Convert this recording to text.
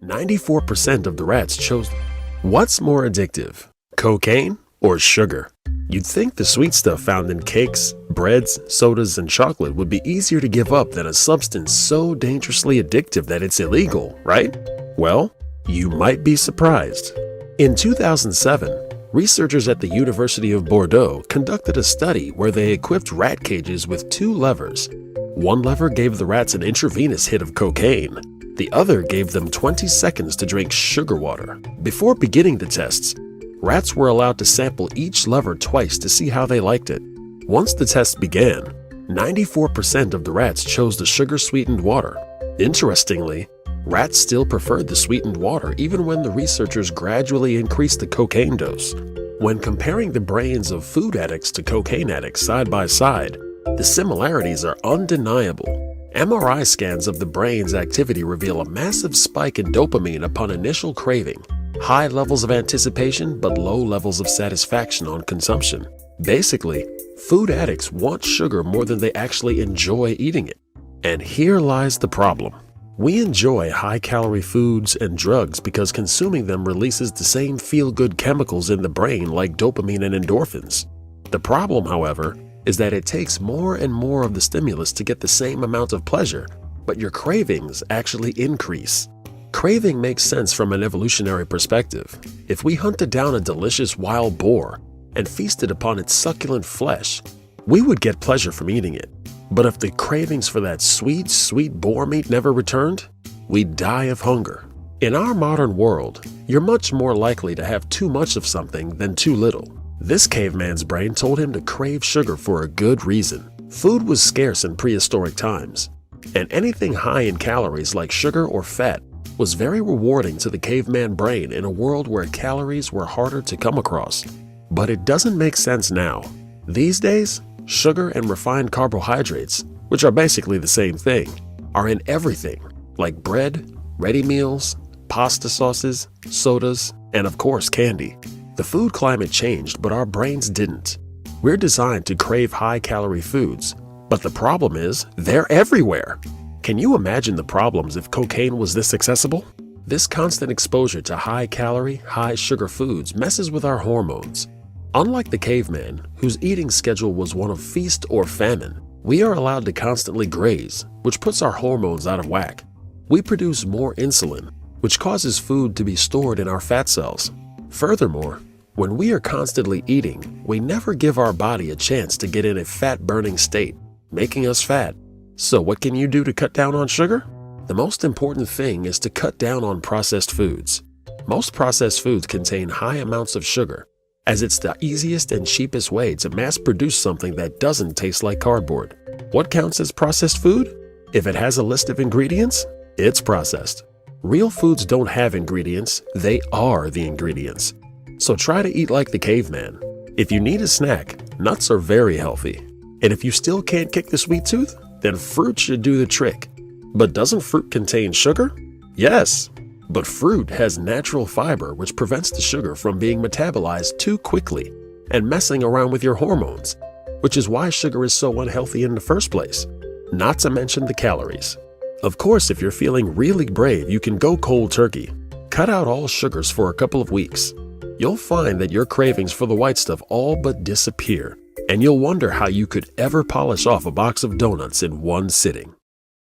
94% of the rats chose. What's more addictive, cocaine or sugar? You'd think the sweet stuff found in cakes, breads, sodas, and chocolate would be easier to give up than a substance so dangerously addictive that it's illegal, right? Well, you might be surprised. In 2007, researchers at the University of Bordeaux conducted a study where they equipped rat cages with two levers. One lever gave the rats an intravenous hit of cocaine. The other gave them 20 seconds to drink sugar water. Before beginning the tests, rats were allowed to sample each lever twice to see how they liked it. Once the test began, 94% of the rats chose the sugar-sweetened water. Interestingly, rats still preferred the sweetened water even when the researchers gradually increased the cocaine dose. When comparing the brains of food addicts to cocaine addicts side by side, the similarities are undeniable. MRI scans of the brain's activity reveal a massive spike in dopamine upon initial craving, high levels of anticipation but low levels of satisfaction on consumption. Basically, food addicts want sugar more than they actually enjoy eating it. And here lies the problem. We enjoy high-calorie foods and drugs because consuming them releases the same feel-good chemicals in the brain like dopamine and endorphins. The problem, however, is that it takes more and more of the stimulus to get the same amount of pleasure, but your cravings actually increase. Craving makes sense from an evolutionary perspective. If we hunted down a delicious wild boar and feasted upon its succulent flesh, we would get pleasure from eating it. But if the cravings for that sweet, sweet boar meat never returned, we'd die of hunger. In our modern world, you're much more likely to have too much of something than too little. This caveman's brain told him to crave sugar for a good reason. Food was scarce in prehistoric times, and anything high in calories like sugar or fat was very rewarding to the caveman brain in a world where calories were harder to come across. But it doesn't make sense now. These days, sugar and refined carbohydrates, which are basically the same thing, are in everything, like bread, ready meals, pasta sauces, sodas, and of course candy. The food climate changed, but our brains didn't. We're designed to crave high-calorie foods, but the problem is they're everywhere. Can you imagine the problems if cocaine was this accessible? This constant exposure to high-calorie, high-sugar foods messes with our hormones. Unlike the caveman, whose eating schedule was one of feast or famine, we are allowed to constantly graze, which puts our hormones out of whack. We produce more insulin, which causes food to be stored in our fat cells. Furthermore, when we are constantly eating, we never give our body a chance to get in a fat-burning state, making us fat. So what can you do to cut down on sugar? The most important thing is to cut down on processed foods. Most processed foods contain high amounts of sugar, as it's the easiest and cheapest way to mass-produce something that doesn't taste like cardboard. What counts as processed food? If it has a list of ingredients, it's processed. Real foods don't have ingredients, they are the ingredients. So try to eat like the caveman. If you need a snack, nuts are very healthy. And if you still can't kick the sweet tooth, then fruit should do the trick. But doesn't fruit contain sugar? Yes, but fruit has natural fiber which prevents the sugar from being metabolized too quickly and messing around with your hormones, which is why sugar is so unhealthy in the first place. Not to mention the calories. Of course, if you're feeling really brave, you can go cold turkey. Cut out all sugars for a couple of weeks. You'll find that your cravings for the white stuff all but disappear, and you'll wonder how you could ever polish off a box of donuts in one sitting.